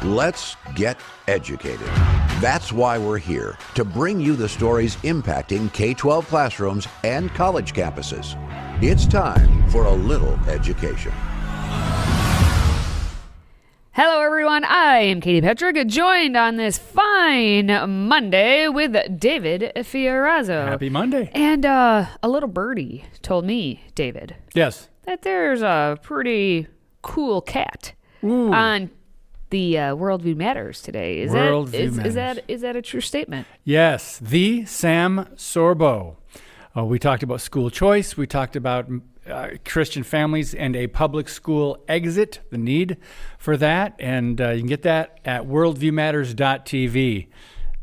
Let's get educated. That's why we're here, to bring you the stories impacting K-12 classrooms and college campuses. It's time for a little education. Hello, everyone. I am Katie Petrick, joined on this fine Monday with David Fiorazo. Happy Monday. And a little birdie told me, David, Yes. that there's a pretty cool cat on the Worldview Matters today. Is that a true statement? Yes, the Sam Sorbo. We talked about school choice. We talked about Christian families and a public school exit, the need for that. And you can get that at worldviewmatters.tv.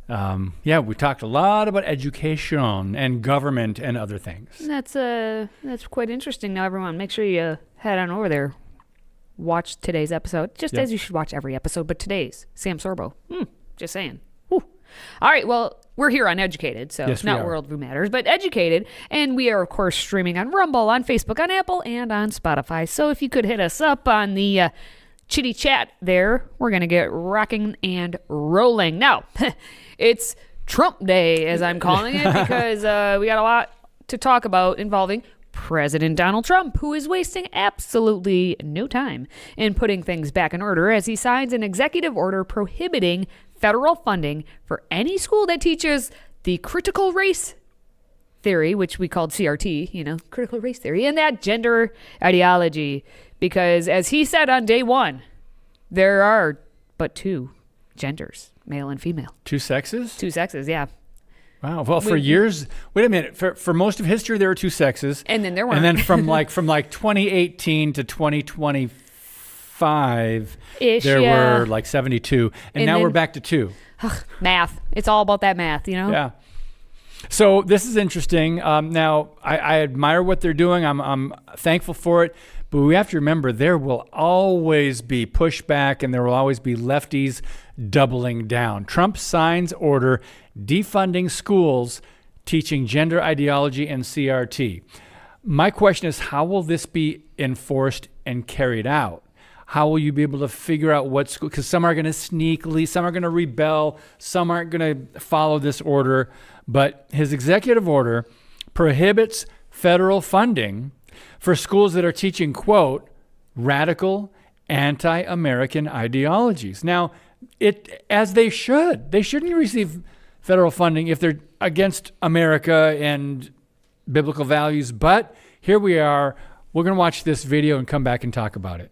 We talked a lot about education and government and other things. That's quite interesting. Now, everyone, make sure you head on over there. Watch today's episode, as you should watch every episode, but today's Sam Sorbo. Just saying. Whew. All right, well, we're here on Educated, so yes, not Worldview Matters, but Educated, and we are, of course, streaming on Rumble, on Facebook, on Apple, and on Spotify. So if you could hit us up on the chitty chat there, we're going to get rocking and rolling. Now, it's Trump Day, as I'm calling it, because we got a lot to talk about involving President Donald Trump, who is wasting absolutely no time in putting things back in order as he signs an executive order prohibiting federal funding for any school that teaches the critical race theory, which we called CRT, critical race theory, and that gender ideology. Because as he said on day one, there are but two genders, male and female. Two sexes? Two sexes, yeah. Wow. Well, for years, wait a minute. For most of history, there were two sexes, and then there weren't. And then from 2018 to 2025, there were like 72, and now we're back to two. Math. It's all about that math, Yeah. So this is interesting. Now, I admire what they're doing. I'm thankful for it. But we have to remember there will always be pushback and there will always be lefties doubling down. Trump signs order defunding schools teaching gender ideology and CRT. My question is, how will this be enforced and carried out? How will you be able to figure out what school? Because some are going to sneakily, some are going to rebel, some aren't going to follow this order. But his executive order prohibits federal funding for schools that are teaching, quote, radical anti-American ideologies. Now, as they should. They shouldn't receive federal funding if they're against America and biblical values. But here we are. We're going to watch this video and come back and talk about it.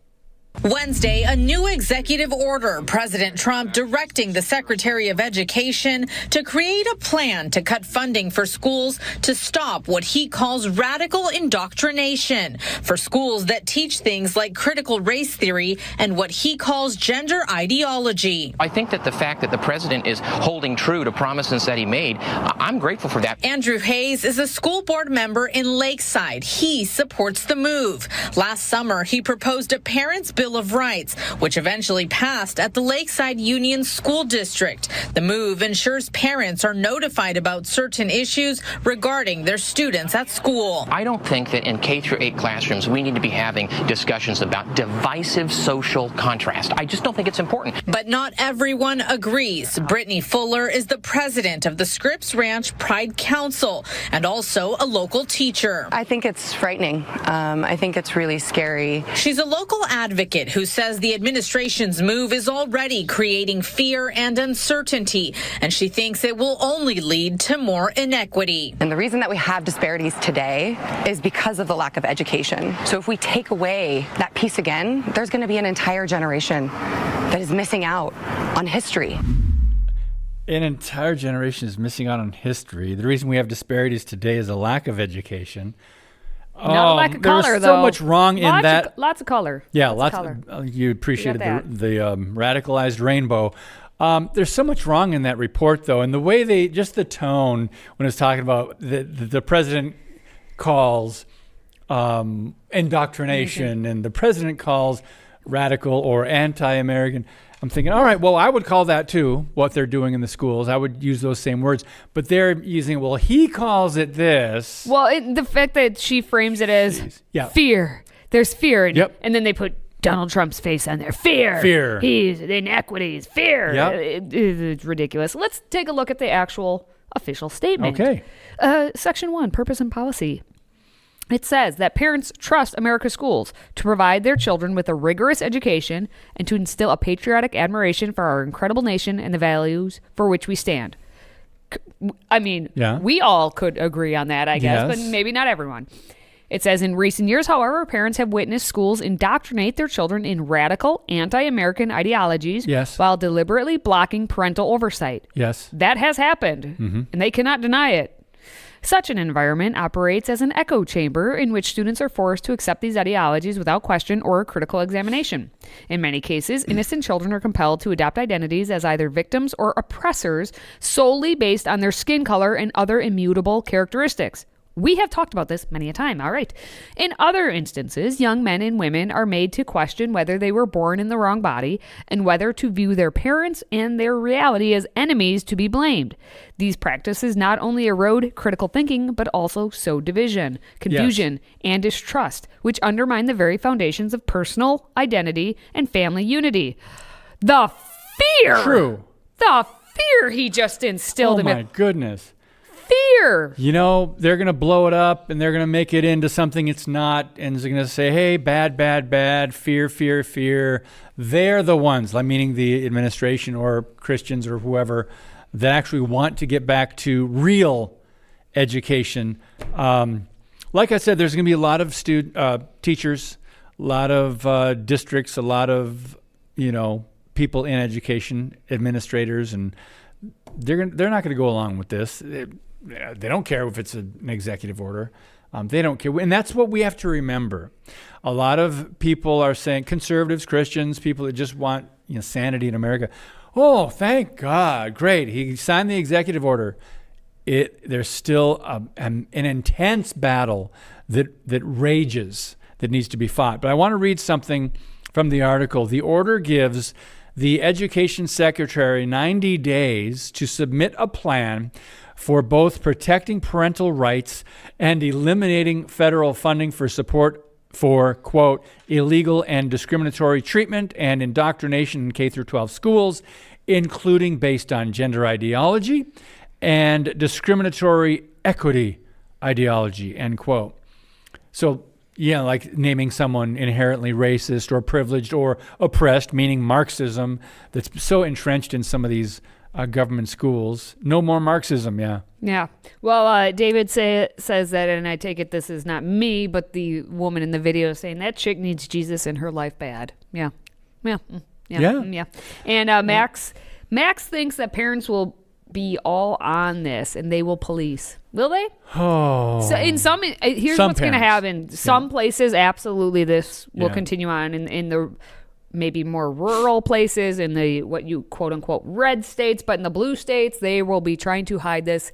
Wednesday, a new executive order, President Trump directing the Secretary of Education to create a plan to cut funding for schools to stop what he calls radical indoctrination for schools that teach things like critical race theory and what he calls gender ideology. I think that the fact that the president is holding true to promises that he made, I'm grateful for that. Andrew Hayes is a school board member in Lakeside. He supports the move. Last summer, he proposed a parents' bill of Rights, which eventually passed at the Lakeside Union School District. The move ensures parents are notified about certain issues regarding their students at school. I don't think that in K-8 classrooms we need to be having discussions about divisive social contrast. I just don't think it's important. But not everyone agrees. Brittany Fuller is the president of the Scripps Ranch Pride Council and also a local teacher. I think it's frightening. I think it's really scary. She's a local advocate who says the administration's move is already creating fear and uncertainty, and she thinks it will only lead to more inequity. And the reason that we have disparities today is because of the lack of education. So if we take away that piece again, there's going to be an entire generation that is missing out on history. An entire generation is missing out on history. The reason we have disparities today is a lack of education. Not a lack of color, though. There's so much wrong in that. Lots of color. Yeah, lots of color. You appreciated the radicalized rainbow. There's so much wrong in that report, though, and the way just the tone when it's talking about the president calls indoctrination and the president calls radical or anti-American. I'm thinking, all right, well, I would call that too, what they're doing in the schools. I would use those same words. But they're using, well, he calls it this. Well, the fact that she frames it as fear. There's fear. And then they put Donald Trump's face on there. Fear. He's inequities. Fear. Yep. It's ridiculous. Let's take a look at the actual official statement. Okay. Section 1, purpose and policy. It says that parents trust America's schools to provide their children with a rigorous education and to instill a patriotic admiration for our incredible nation and the values for which we stand. I mean, we all could agree on that, I guess, but maybe not everyone. It says, in recent years, however, parents have witnessed schools indoctrinate their children in radical anti-American ideologies while deliberately blocking parental oversight. Yes. That has happened, and they cannot deny it. Such an environment operates as an echo chamber in which students are forced to accept these ideologies without question or critical examination. In many cases, innocent children are compelled to adopt identities as either victims or oppressors solely based on their skin color and other immutable characteristics. We have talked about this many a time, all right. In other instances, young men and women are made to question whether they were born in the wrong body and whether to view their parents and their reality as enemies to be blamed. These practices not only erode critical thinking, but also sow division, confusion, and distrust, which undermine the very foundations of personal identity and family unity. The fear! True. The fear he just instilled in me. Oh, my goodness. Fear. You know, they're going to blow it up and they're going to make it into something it's not. And they're going to say, hey, bad, bad, bad, fear, fear, fear. They're the ones, meaning the administration or Christians or whoever, that actually want to get back to real education. Like I said, there's going to be a lot of teachers, a lot of districts, a lot of, people in education, administrators, and they're not going to go along with this. They don't care if it's an executive order. They don't care. And that's what we have to remember. A lot of people are saying, conservatives, Christians, people that just want sanity in America. Oh, thank God. Great. He signed the executive order. There's still an intense battle that rages, that needs to be fought. But I want to read something from the article. The order gives the Education Secretary 90 days to submit a plan for both protecting parental rights and eliminating federal funding for support for, quote, illegal and discriminatory treatment and indoctrination in K-12 schools, including based on gender ideology and discriminatory equity ideology, end quote. So, like naming someone inherently racist or privileged or oppressed, meaning Marxism, that's so entrenched in some of these government schools. No more Marxism, Yeah. Well, David says that, and I take it this is not me, but the woman in the video saying that chick needs Jesus in her life bad. Yeah. And Max thinks that parents will be all on this and they will police. Will they? Oh. So here's what's going to happen. Some places, absolutely, this will continue on in the maybe more rural places, in the what you quote unquote red states, but in the blue states, they will be trying to hide this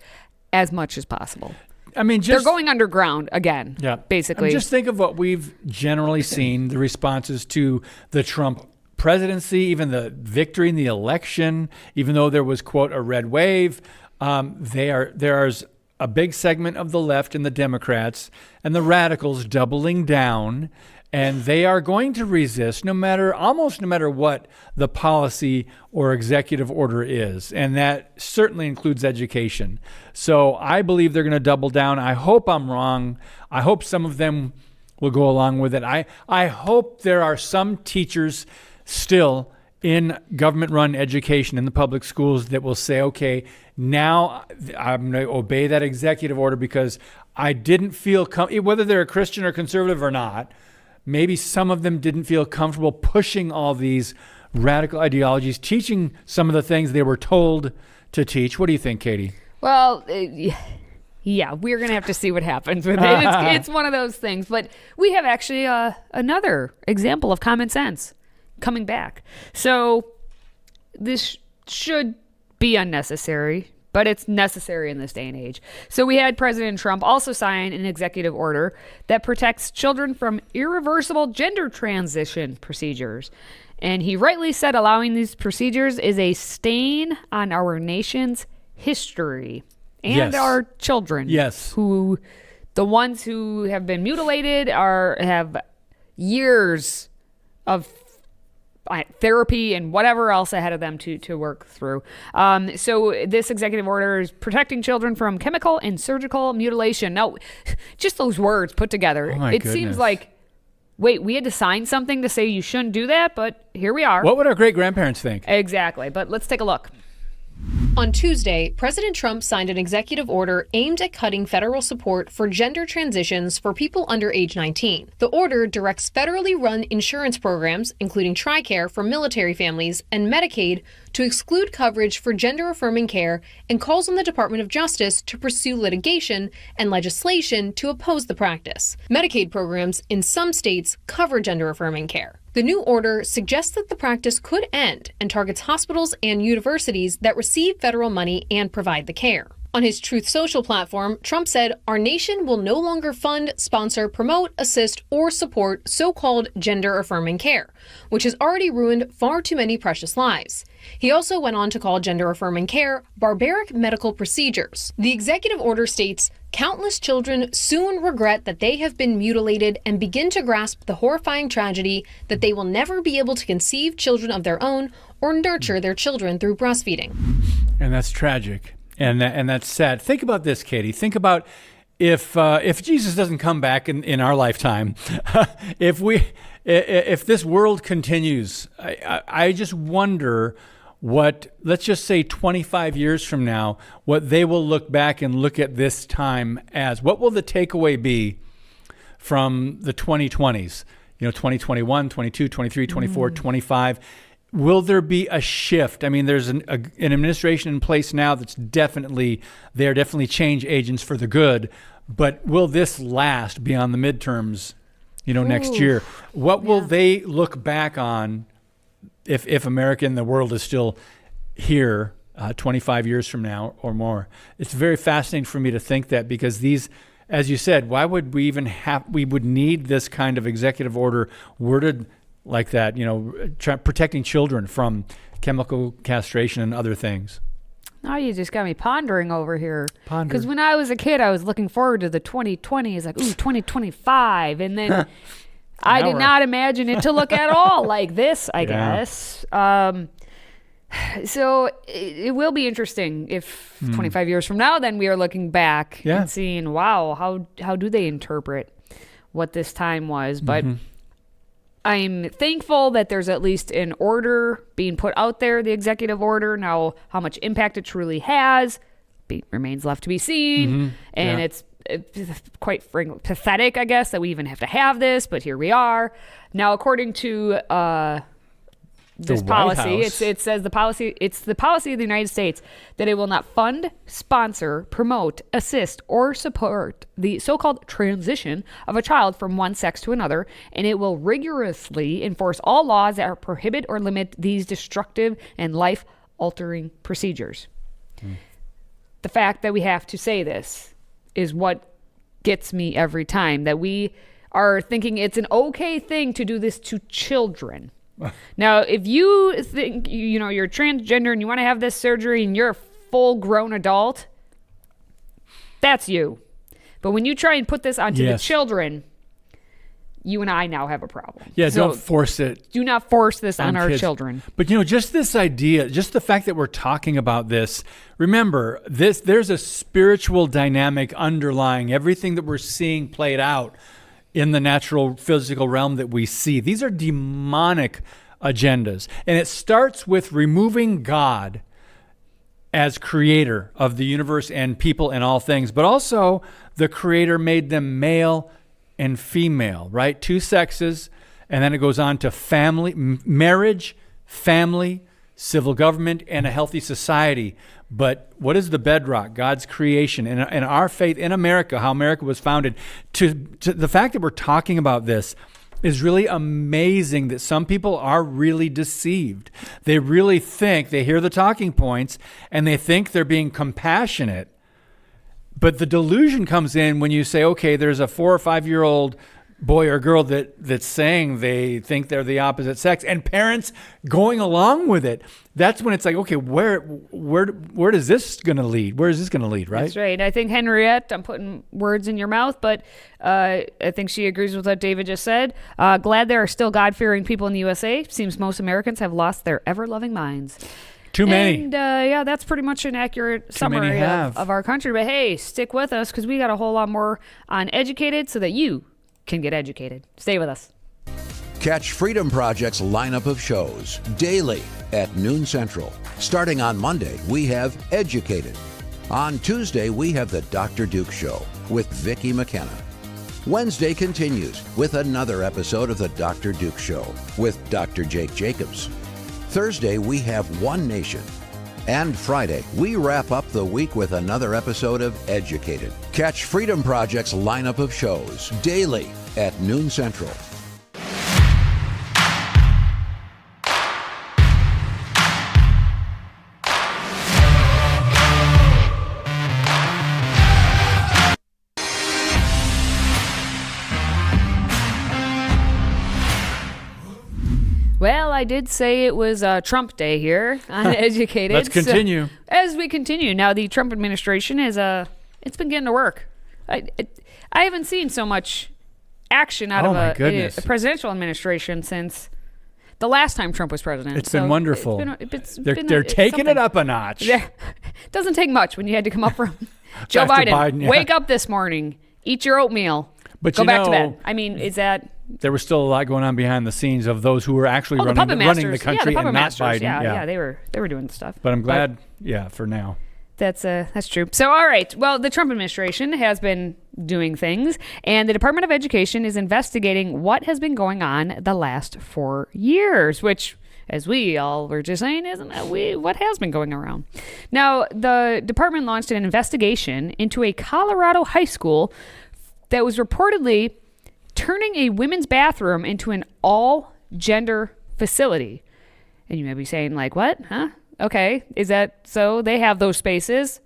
as much as possible. I mean, they're going underground again. Yeah, basically. Just think of what we've generally seen, the responses to the Trump presidency, even the victory in the election, even though there was, quote, a red wave. There's a big segment of the left and the Democrats and the radicals doubling down, and they are going to resist almost no matter what the policy or executive order is. And that certainly includes education. So I believe they're going to double down. I hope I'm wrong. I hope some of them will go along with it. I hope there are some teachers still in government-run education in the public schools that will say, okay, now I'm going to obey that executive order because I didn't feel whether they're a Christian or conservative or not, maybe some of them didn't feel comfortable pushing all these radical ideologies, teaching some of the things they were told to teach. What do you think, Katie? Well, yeah, we're going to have to see what happens with it. It's one of those things. But we have actually another example of common sense coming back. So this should be unnecessary, but it's necessary in this day and age. So we had President Trump also sign an executive order that protects children from irreversible gender transition procedures. And he rightly said allowing these procedures is a stain on our nation's history and our children. Yes. The ones who have been mutilated have years of therapy and whatever else ahead of them to work through. So this executive order is protecting children from chemical and surgical mutilation. Now, just those words put together, it seems like, wait, we had to sign something to say you shouldn't do that, but here we are. What would our great-grandparents think? Exactly, but let's take a look. On Tuesday, President Trump signed an executive order aimed at cutting federal support for gender transitions for people under age 19. The order directs federally run insurance programs, including TRICARE for military families and Medicaid, to exclude coverage for gender-affirming care and calls on the Department of Justice to pursue litigation and legislation to oppose the practice. Medicaid programs in some states cover gender-affirming care. The new order suggests that the practice could end and targets hospitals and universities that receive federal money and provide the care. On his Truth Social platform, Trump said, "Our nation will no longer fund, sponsor, promote, assist, or support so-called gender-affirming care, which has already ruined far too many precious lives." He also went on to call gender-affirming care barbaric medical procedures. The executive order states, "Countless children soon regret that they have been mutilated and begin to grasp the horrifying tragedy that they will never be able to conceive children of their own or nurture their children through breastfeeding." And that's tragic. And that's sad. Think about this, Katie. Think about if Jesus doesn't come back in our lifetime, if this world continues, I just wonder what, let's just say 25 years from now, what they will look back and look at this time as. What will the takeaway be from the 2020s? 2021, 22, 23, 24, 25. Will there be a shift? I mean, there's an administration in place now that's definitely change agents for the good. But will this last beyond the midterms, next year? What will they look back on if America and the world is still here 25 years from now or more? It's very fascinating for me to think that, because these, as you said, why would we would need this kind of executive order worded like that, protecting children from chemical castration and other things. Now you just got me pondering over here. Ponder. Because when I was a kid, I was looking forward to the 2020s, like, ooh, 2025. And then I did not imagine it to look at all like this, I guess. So it will be interesting if 25 years from now, then we are looking back and seeing, wow, how do they interpret what this time was? But I'm thankful that there's at least an order being put out there, the executive order. Now, how much impact it truly has remains left to be seen. And it's quite pathetic, I guess, that we even have to have this, but here we are. Now, according to this policy, it says it's the policy of the United States that it will not fund, sponsor, promote, assist, or support the so-called transition of a child from one sex to another, and it will rigorously enforce all laws that prohibit or limit these destructive and life-altering procedures. The fact that we have to say this is what gets me every time, that we are thinking it's an okay thing to do this to children. Now, if you think, you're transgender and you want to have this surgery and you're a full-grown adult, that's you. But when you try and put this onto the children, you and I now have a problem. Yeah, so don't force it. Do not force this on our kids. children. But, just this idea, just the fact that we're talking about this, remember, there's a spiritual dynamic underlying everything that we're seeing played out in the natural physical realm that we see. These are demonic agendas. And it starts with removing God as creator of the universe and people and all things, but also the creator made them male and female, right? Two sexes. And then it goes on to family, marriage, family, civil government, and a healthy society. But what is the bedrock? God's creation and our faith in America, how America was founded. To the fact that we're talking about this is really amazing, that some people are really deceived. They really think, they hear the talking points and they think they're being compassionate. But the delusion comes in when you say, okay, there's a 4 or 5 year old boy or girl that's saying they think they're the opposite sex, and parents going along with it. That's when it's like, okay, where is this going to lead? Where is this going to lead, right? That's right. I think Henriette, I'm putting words in your mouth, but I think she agrees with what David just said. Glad there are still God-fearing people in the USA. Seems most Americans have lost their ever-loving minds. Too many. And yeah, that's pretty much an accurate summary of our country. But hey, stick with us because we got a whole lot more on Educated so that you can get educated. Stay with us. Catch Freedom Project's lineup of shows daily at noon Central. Starting on Monday, we have Educated. On Tuesday, we have the Dr. Duke Show with Vicki McKenna. Wednesday continues with another episode of the Dr. Duke Show with Dr. Jake Jacobs. Thursday, we have One Nation. And Friday, we wrap up the week with another episode of Educated. Catch Freedom Project's lineup of shows daily at noon Central. Well, I did say it was Trump Day here on Educated. Let's continue. So, as we continue, now the Trump administration is it's been getting to work. I haven't seen so much action out of a presidential administration since the last time Trump was president. It's been wonderful. They're taking something. it up a notch. Yeah. Doesn't take much when you had to come up from Joe Biden. Yeah. Wake up this morning, eat your oatmeal, go back to bed. I mean, is that... There was still a lot going on behind the scenes of those who were actually running the country and not Biden. Yeah, they were doing stuff. But I'm glad, for now. That's true. So, all right. Well, the Trump administration has been doing things, and the Department of Education is investigating what has been going on the last 4 years, which, as we all were just saying, isn't that what has been going around? Now, the department launched an investigation into a Colorado high school that was reportedly turning a women's bathroom into an all-gender facility. And you may be saying, like, what? Huh? Okay. Is that so? They have those spaces.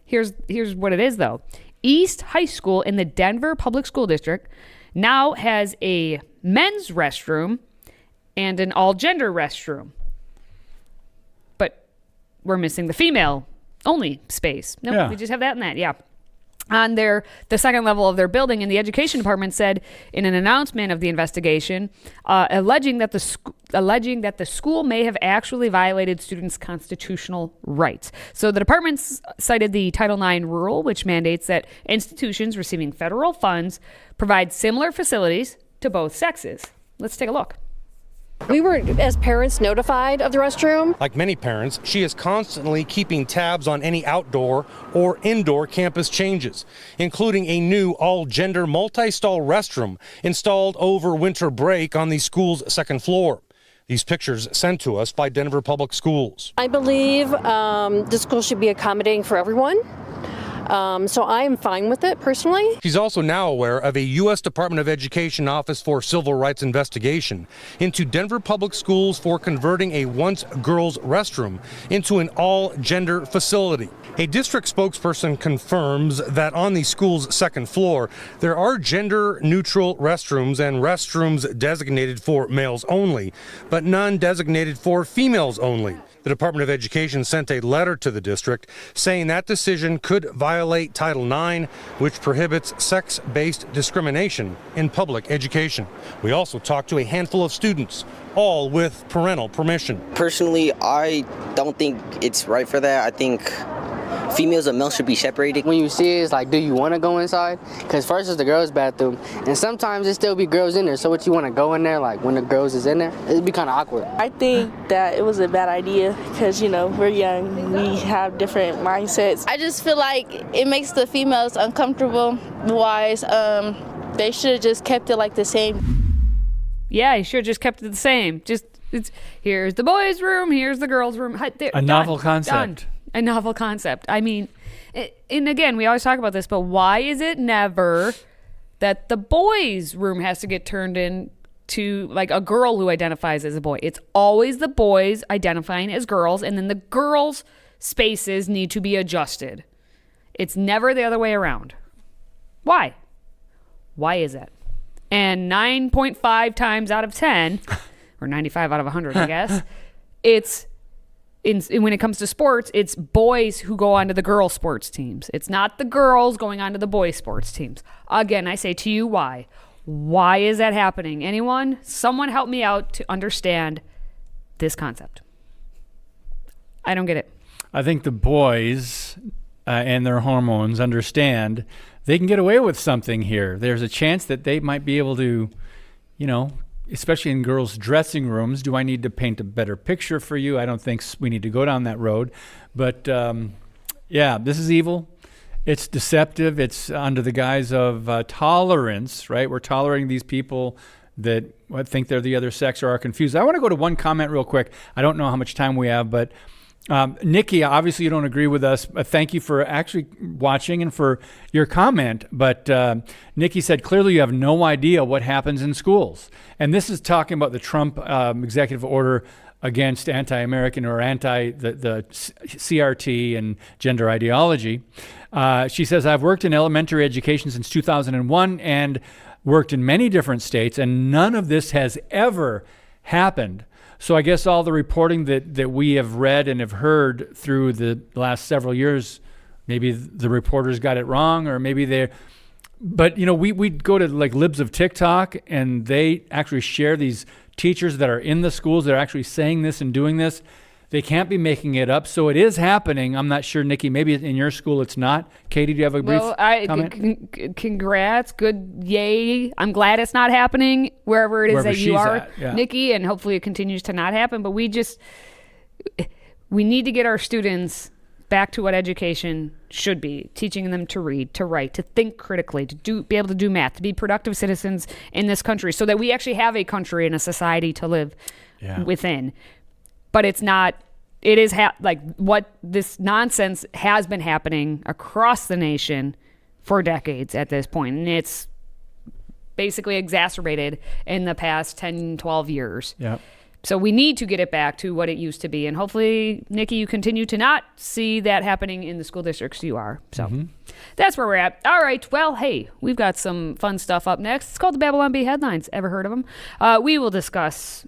Here's what it is, though. East High School in the Denver Public School District now has a men's restroom and an all-gender restroom. But we're missing the female-only space. No, we just have that and that, yeah. On the second level of their building, and the education department said in an announcement of the investigation, alleging that the school may have actually violated students' constitutional rights. So the department cited the Title IX rule, which mandates that institutions receiving federal funds provide similar facilities to both sexes. Let's take a look. We were, as parents, notified of the restroom. Like many parents, she is constantly keeping tabs on any outdoor or indoor campus changes, including a new all-gender multi-stall restroom installed over winter break on the school's second floor. These pictures sent to us by Denver Public Schools. I believe the school should be accommodating for everyone. So I am fine with it personally. She's also now aware of a U.S. Department of Education Office for Civil Rights investigation into Denver Public Schools for converting a once girls' restroom into an all-gender facility. A district spokesperson confirms that on the school's second floor, there are gender-neutral restrooms and restrooms designated for males only, but none designated for females only. The Department of Education sent a letter to the district saying that decision could violate Title IX, which prohibits sex-based discrimination in public education. We also talked to a handful of students, all with parental permission. Personally, I don't think it's right for that. I think females and males should be separated. When you see it, it's like, do you want to go inside? Because first it's the girls' bathroom, and sometimes there still be girls in there. So what, you want to go in there, like when the girls is in there? It'd be kind of awkward. I think that it was a bad idea because, we're young. We have different mindsets. I just feel like it makes the females uncomfortable. They should have just kept it like the same. Yeah, you should have just kept it the same. Here's the boys' room, here's the girls' room. Novel concept. Done. A novel concept. I mean, and again, we always talk about this, but why is it never that the boys' room has to get turned into like a girl who identifies as a boy? It's always the boys identifying as girls, and then the girls' spaces need to be adjusted. It's never the other way around. Why? Why is that? And 9.5 times out of 10, or 95 out of 100, I guess, when it comes to sports, it's boys who go on to the girl sports teams. It's not the girls going on to the boys sports teams. Again, I say to you, why? Why is that happening? Anyone? Someone help me out to understand this concept. I don't get it. I think the boys and their hormones understand they can get away with something here. There's a chance that they might be able to, especially in girls' dressing rooms. Do I need to paint a better picture for you? I don't think we need to go down that road. But this is evil. It's deceptive. It's under the guise of tolerance, right? We're tolerating these people that think they're the other sex or are confused. I want to go to one comment real quick. I don't know how much time we have, but Nikki, obviously you don't agree with us. Thank you for actually watching and for your comment. But Nikki said, clearly you have no idea what happens in schools. And this is talking about the Trump executive order against anti-American or the CRT and gender ideology. She says, I've worked in elementary education since 2001 and worked in many different states, and none of this has ever happened. So I guess all the reporting that we have read and have heard through the last several years, maybe the reporters got it wrong, or maybe but we go to like Libs of TikTok, and they actually share these teachers that are in the schools that are actually saying this and doing this. They can't be making it up. So it is happening. I'm not sure, Nikki, maybe in your school it's not. Katie, do you have a brief comment? Congrats. Good. Yay. I'm glad it's not happening wherever it is that you are, Nikki, and hopefully it continues to not happen. But we need to get our students back to what education should be, teaching them to read, to write, to think critically, to be able to do math, to be productive citizens in this country so that we actually have a country and a society to live within. But it's not, it is what this nonsense has been happening across the nation for decades at this point. And it's basically exacerbated in the past 10, 12 years. Yeah. So we need to get it back to what it used to be. And hopefully, Nikki, you continue to not see that happening in the school districts you are. So that's where we're at. All right. Well, hey, we've got some fun stuff up next. It's called the Babylon Bee Headlines. Ever heard of them? We will discuss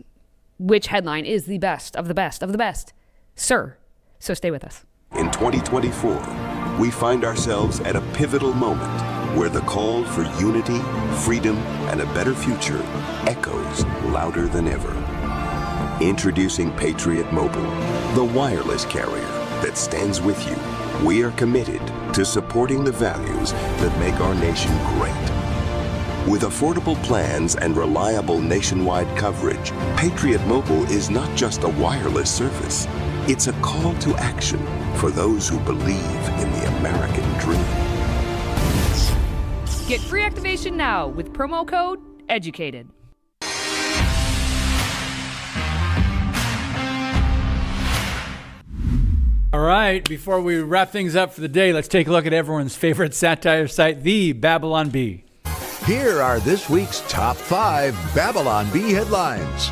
which headline is the best of the best of the best, sir. So stay with us. In 2024, we find ourselves at a pivotal moment where the call for unity, freedom, and a better future echoes louder than ever. Introducing Patriot Mobile, the wireless carrier that stands with you. We are committed to supporting the values that make our nation great. With affordable plans and reliable nationwide coverage, Patriot Mobile is not just a wireless service. It's a call to action for those who believe in the American dream. Get free activation now with promo code EDUCATED. All right, before we wrap things up for the day, let's take a look at everyone's favorite satire site, the Babylon Bee. Here are this week's top 5 Babylon Bee headlines.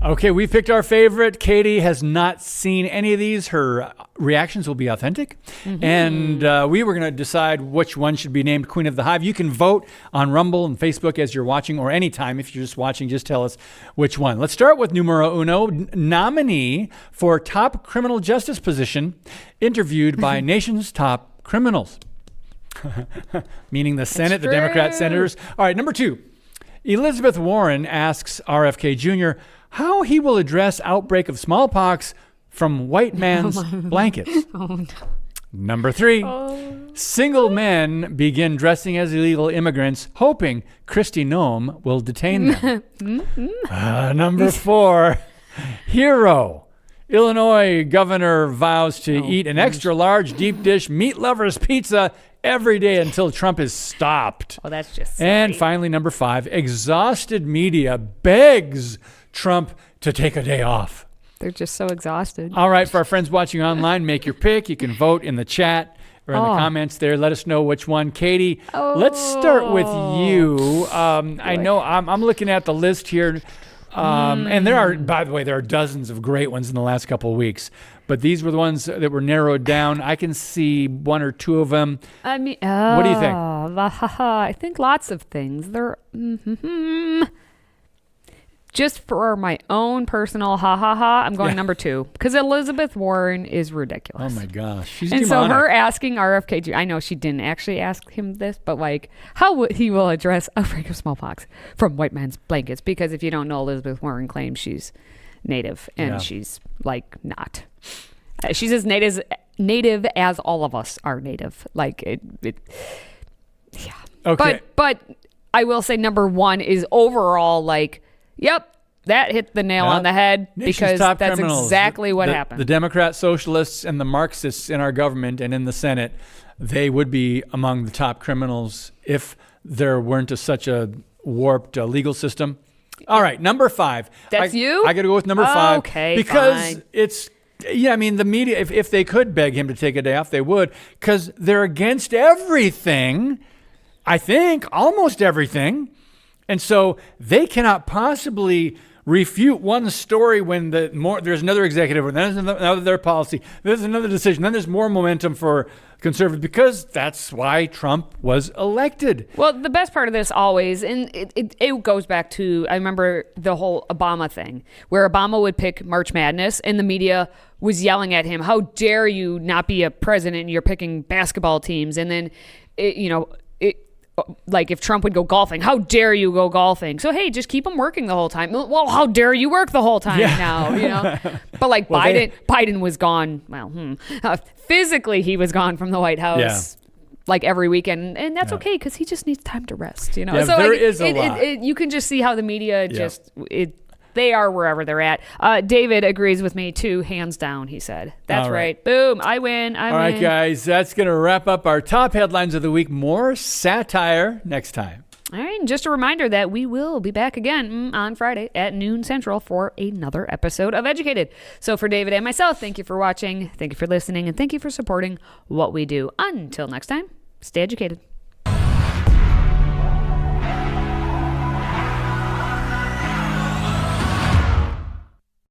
Okay, we picked our favorite. Katie has not seen any of these. Her reactions will be authentic. And we were going to decide which one should be named Queen of the Hive. You can vote on Rumble and Facebook as you're watching, or anytime. If you're just watching, just tell us which one. Let's start with numero uno, nominee for top criminal justice position, interviewed by nation's top criminals. Meaning the Senate, the Democrat senators. All right, number 2. Elizabeth Warren asks RFK Jr. how he will address outbreak of smallpox from white man's blankets. Number 3. Single men begin dressing as illegal immigrants, hoping Kristi Noem will detain them. Number 4. Hero. Illinois governor vows to eat an extra large deep dish meat lovers pizza every day until Trump is stopped. Oh, that's just silly. And finally, number 5, exhausted media begs Trump to take a day off. They're just so exhausted. All right, for our friends watching online, make your pick. You can vote in the chat or in the comments there. Let us know which one. Katie, let's start with you. I know I'm looking at the list here. And there are, by the way, there are dozens of great ones in the last couple of weeks. But these were the ones that were narrowed down. I can see one or two of them. I mean, what do you think? I think lots of things. They're just for my own personal I'm going number 2 because Elizabeth Warren is ridiculous. Oh my gosh, she's and demonic. so her asking RFK to, I know she didn't actually ask him this, but like how he will address outbreak of smallpox from white man's blankets, because if you don't know, Elizabeth Warren claims she's Native and she's like not. She's as native as all of us are Native. Like it yeah. Okay. But I will say number 1 is overall like, yep, that hit the nail on the head, because that's criminals. Exactly what happened. The Democrat socialists and the Marxists in our government and in the Senate, they would be among the top criminals if there weren't such a warped legal system. All right, number 5. That's you? I got to go with number 5. Okay, because fine. it's, I mean, the media, if they could beg him to take a day off, they would, because they're against everything, I think, almost everything. And so they cannot possibly refute one story when there's another executive, or then there's another policy, there's another decision, then there's more momentum for conservative, because that's why Trump was elected. Well, the best part of this always, and it goes back to, I remember the whole Obama thing, where Obama would pick March Madness and the media was yelling at him, how dare you not be a president and you're picking basketball teams. And then, like if Trump would go golfing, how dare you go golfing? So, hey, just keep him working the whole time. Well, how dare you work the whole time now, But like Biden was gone. Well, physically he was gone from the White House like every weekend. And that's okay, because he just needs time to rest, So there is a lot. you can just see how the media they are wherever they're at. David agrees with me too, hands down, he said. That's right. Boom, I win. All right, guys, that's going to wrap up our top headlines of the week. More satire next time. All right, and just a reminder that we will be back again on Friday at noon Central for another episode of Educated. So for David and myself, thank you for watching, thank you for listening, and thank you for supporting what we do. Until next time, stay educated.